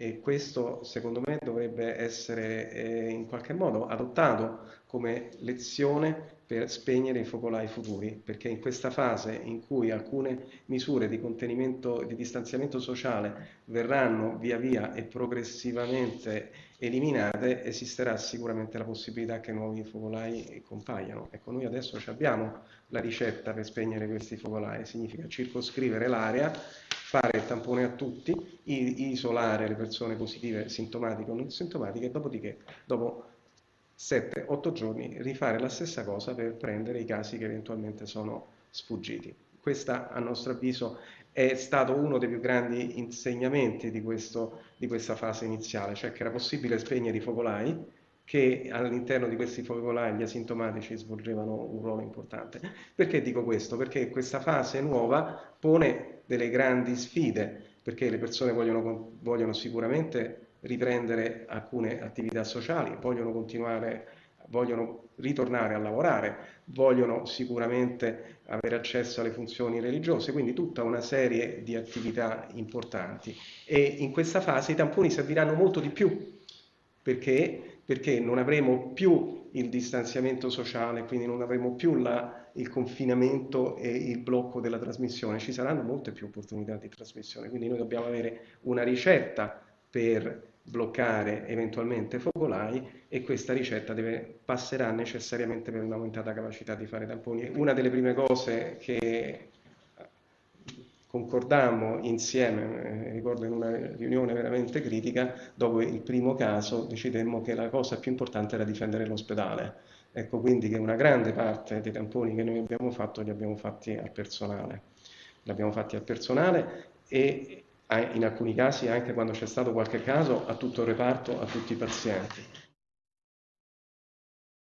e questo secondo me dovrebbe essere in qualche modo adottato come lezione per spegnere i focolai futuri, perché in questa fase in cui alcune misure di contenimento, di distanziamento sociale verranno via via e progressivamente eliminate, esisterà sicuramente la possibilità che nuovi focolai compaiano. Ecco, noi adesso abbiamo la ricetta per spegnere questi focolai, significa circoscrivere l'area, fare il tampone a tutti, isolare le persone positive sintomatiche o non sintomatiche, e dopodiché, dopo 7-8 giorni, rifare la stessa cosa per prendere i casi che eventualmente sono sfuggiti. Questa, a nostro avviso, è stato uno dei più grandi insegnamenti di questa fase iniziale, cioè che era possibile spegnere i focolai, che all'interno di questi focolai gli asintomatici svolgevano un ruolo importante. Perché dico questo? Perché questa fase nuova pone delle grandi sfide, perché le persone vogliono sicuramente riprendere alcune attività sociali, vogliono ritornare a lavorare, vogliono sicuramente avere accesso alle funzioni religiose, quindi tutta una serie di attività importanti. E in questa fase i tamponi serviranno molto di più, perché non avremo più il distanziamento sociale, quindi non avremo più il confinamento e il blocco della trasmissione, ci saranno molte più opportunità di trasmissione, quindi noi dobbiamo avere una ricetta per bloccare eventualmente focolai e questa ricetta passerà necessariamente per un'aumentata capacità di fare tamponi. Una delle prime cose che concordammo insieme, ricordo in una riunione veramente critica, dopo il primo caso decidemmo che la cosa più importante era difendere l'ospedale. Ecco quindi che una grande parte dei tamponi che noi abbiamo fatto li abbiamo fatti al personale. Li abbiamo fatti al personale e in alcuni casi, anche quando c'è stato qualche caso, a tutto il reparto, a tutti i pazienti.